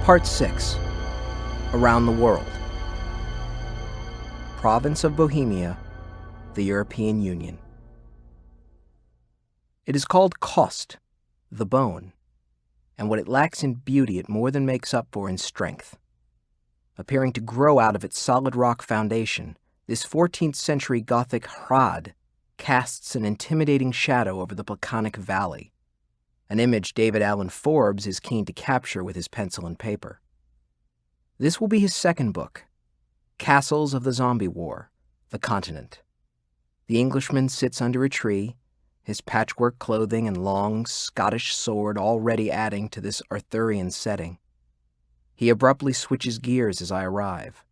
Part 6. Around the World. Province of Bohemia, the European Union. It is called Kost, the bone, and what it lacks in beauty it more than makes up for in strength. Appearing to grow out of its solid rock foundation, this 14th century Gothic Hrad casts an intimidating shadow over the Placonic Valley, an image David Allen Forbes is keen to capture with his pencil and paper. This will be his second book, Castles of the Zombie War, The Continent. The Englishman sits under a tree, his patchwork clothing and long Scottish sword already adding to this Arthurian setting. He abruptly switches gears as I arrive,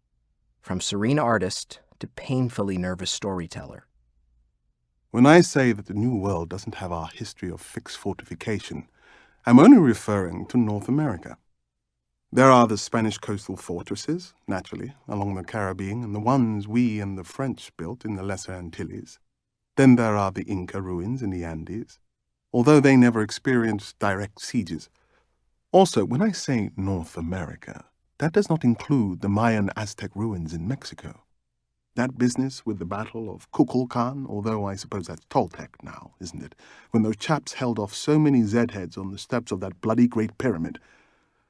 from serene artist to painfully nervous storyteller. When I say that the New World doesn't have our history of fixed fortification, I'm only referring to North America. There are the Spanish coastal fortresses, naturally, along the Caribbean, and the ones we and the French built in the Lesser Antilles. Then there are the Inca ruins in the Andes, although they never experienced direct sieges. Also, when I say North America, that does not include the Mayan Aztec ruins in Mexico. That business with the Battle of Kukulkan, although I suppose that's Toltec now, isn't it? When those chaps held off so many Zed-heads on the steps of that bloody Great Pyramid.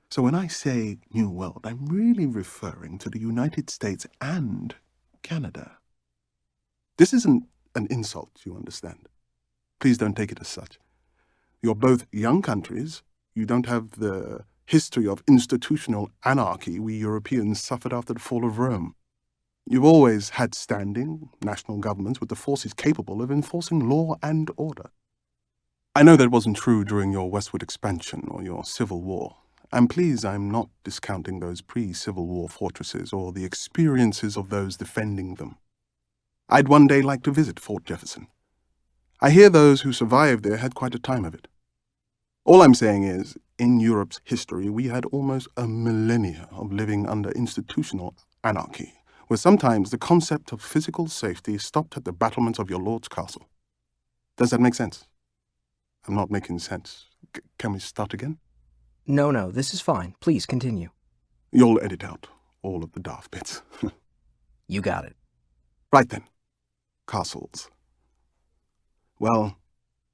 So when I say New World, I'm really referring to the United States and Canada. This isn't an insult, you understand. Please don't take it as such. You're both young countries. You don't have the history of institutional anarchy we Europeans suffered after the fall of Rome. You've always had standing national governments with the forces capable of enforcing law and order. I know that wasn't true during your westward expansion or your Civil War. And please, I'm not discounting those pre-Civil War fortresses or the experiences of those defending them. I'd one day like to visit Fort Jefferson. I hear those who survived there had quite a time of it. All I'm saying is, in Europe's history, we had almost a millennia of living under institutional anarchy, where sometimes the concept of physical safety stopped at the battlements of your lord's castle. Does that make sense? I'm not making sense. Can we start again? No, this is fine. Please continue. You'll edit out all of the daft bits. You got it. Right then. Castles. Well,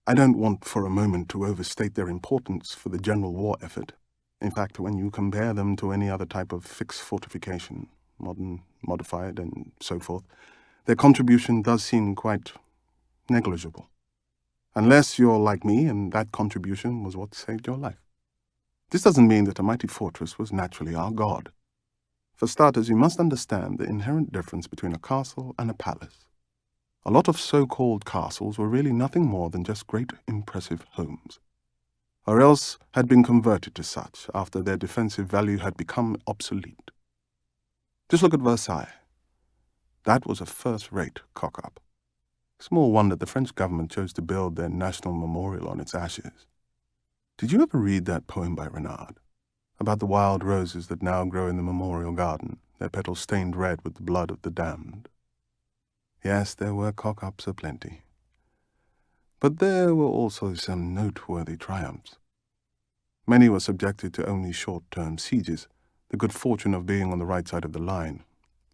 I don't want for a moment to overstate their importance for the general war effort. In fact, when you compare them to any other type of fixed fortification, modern, modified, and so forth, their contribution does seem quite negligible. Unless you're like me and that contribution was what saved your life. This doesn't mean that a mighty fortress was naturally our god. For starters, you must understand the inherent difference between a castle and a palace. A lot of so-called castles were really nothing more than just great, impressive homes, or else had been converted to such after their defensive value had become obsolete. Just look at Versailles. That was a first-rate cock-up. Small wonder the French government chose to build their national memorial on its ashes. Did you ever read that poem by Renard about the wild roses that now grow in the memorial garden, their petals stained red with the blood of the damned? Yes, there were cock-ups aplenty. But there were also some noteworthy triumphs. Many were subjected to only short-term sieges, the good fortune of being on the right side of the line.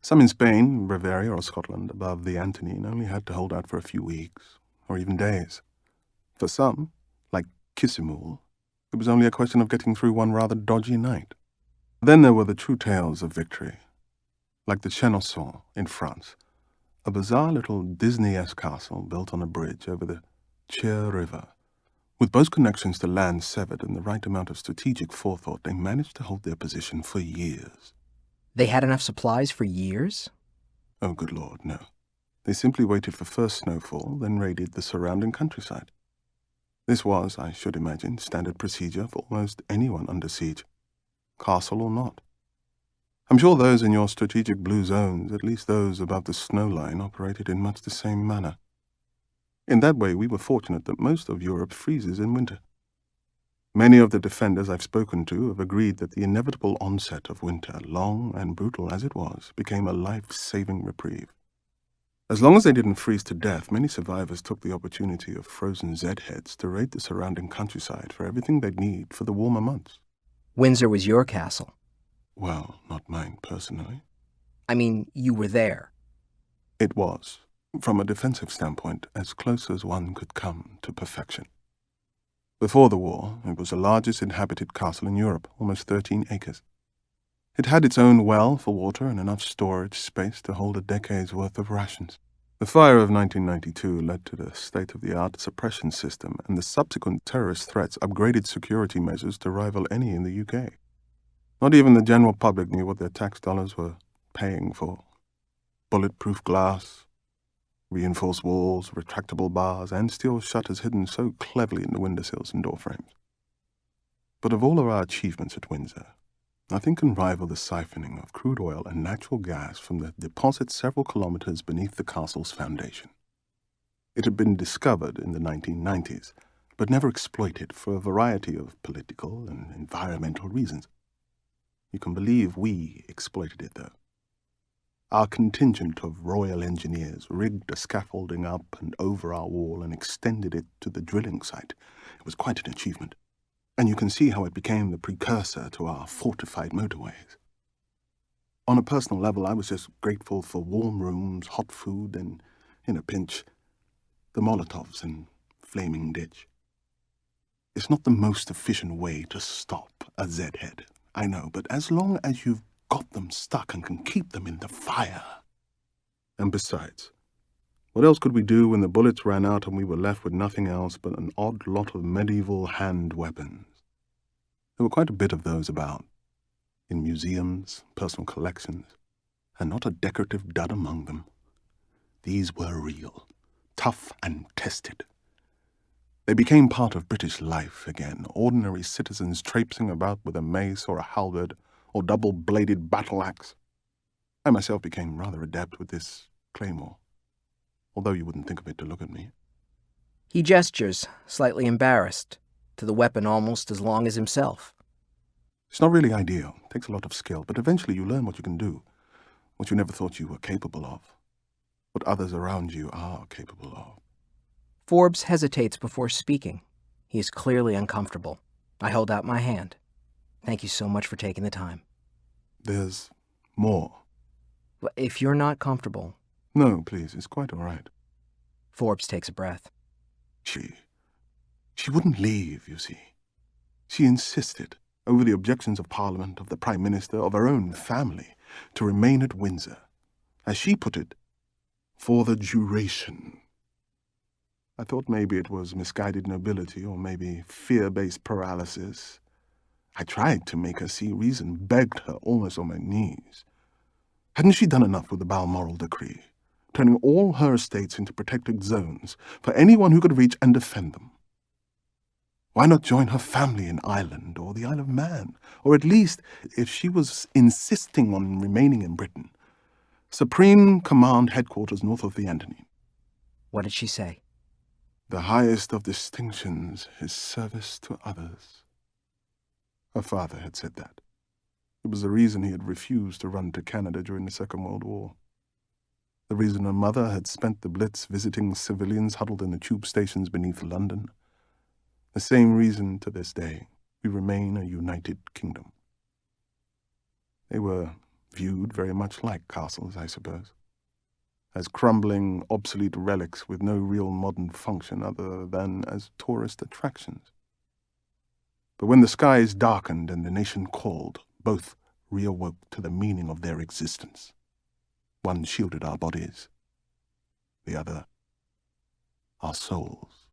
Some in Spain, Bavaria, or Scotland, above the Antonine, only had to hold out for a few weeks, or even days. For some, like Kissimul, it was only a question of getting through one rather dodgy night. Then there were the true tales of victory, like the Chenonceau in France, a bizarre little Disney-esque castle built on a bridge over the Cher River. With both connections to land severed and the right amount of strategic forethought, they managed to hold their position for years. They had enough supplies for years? Oh, good Lord, no. They simply waited for first snowfall, then raided the surrounding countryside. This was, I should imagine, standard procedure for almost anyone under siege, castle or not. I'm sure those in your strategic blue zones, at least those above the snow line, operated in much the same manner. In that way, we were fortunate that most of Europe freezes in winter. Many of the defenders I've spoken to have agreed that the inevitable onset of winter, long and brutal as it was, became a life-saving reprieve. As long as they didn't freeze to death, many survivors took the opportunity of frozen Zed-heads to raid the surrounding countryside for everything they'd need for the warmer months. Windsor was your castle. Well, not mine personally. I mean, you were there. It was, from a defensive standpoint, as close as one could come to perfection. Before the war, it was the largest inhabited castle in Europe, almost 13 acres. It had its own well for water and enough storage space to hold a decade's worth of rations. The fire of 1992 led to the state-of-the-art suppression system, and the subsequent terrorist threats upgraded security measures to rival any in the UK. Not even the general public knew what their tax dollars were paying for. Bulletproof glass, reinforced walls, retractable bars, and steel shutters hidden so cleverly in the windowsills and door frames. But of all of our achievements at Windsor, nothing can rival the siphoning of crude oil and natural gas from the deposit several kilometers beneath the castle's foundation. It had been discovered in the 1990s, but never exploited for a variety of political and environmental reasons. You can believe we exploited it, though. Our contingent of Royal Engineers rigged a scaffolding up and over our wall and extended it to the drilling site. It was quite an achievement. And you can see how it became the precursor to our fortified motorways. On a personal level, I was just grateful for warm rooms, hot food, and, in a pinch, the Molotovs and flaming ditch. It's not the most efficient way to stop a Z-head, I know, but as long as you've got them stuck and can keep them in the fire. And besides, what else could we do when the bullets ran out and we were left with nothing else but an odd lot of medieval hand weapons? There were quite a bit of those about, in museums, personal collections, and not a decorative dud among them. These were real, tough and tested. They became part of British life again, ordinary citizens traipsing about with a mace or a halberd or double-bladed battle-axe. I myself became rather adept with this claymore, although you wouldn't think of it to look at me. He gestures, slightly embarrassed, to the weapon almost as long as himself. It's not really ideal. It takes a lot of skill, but eventually you learn what you can do, what you never thought you were capable of, what others around you are capable of. Forbes hesitates before speaking. He is clearly uncomfortable. I hold out my hand. Thank you so much for taking the time. There's more. If you're not comfortable... No, please, it's quite all right. Forbes takes a breath. She wouldn't leave, you see. She insisted, over the objections of Parliament, of the Prime Minister, of her own family, to remain at Windsor. As she put it, for the duration. I thought maybe it was misguided nobility or maybe fear-based paralysis. I tried to make her see reason, begged her almost on my knees. Hadn't she done enough with the Balmoral Decree, turning all her estates into protected zones for anyone who could reach and defend them? Why not join her family in Ireland or the Isle of Man? Or at least, if she was insisting on remaining in Britain, Supreme Command headquarters north of the Antonine. What did she say? The highest of distinctions is service to others. Her father had said that. It was the reason he had refused to run to Canada during the Second World War. The reason her mother had spent the Blitz visiting civilians huddled in the tube stations beneath London. The same reason to this day we remain a united kingdom. They were viewed very much like castles, I suppose, as crumbling, obsolete relics with no real modern function other than as tourist attractions. But when the skies darkened and the nation called, both reawoke to the meaning of their existence. One shielded our bodies, the other our souls.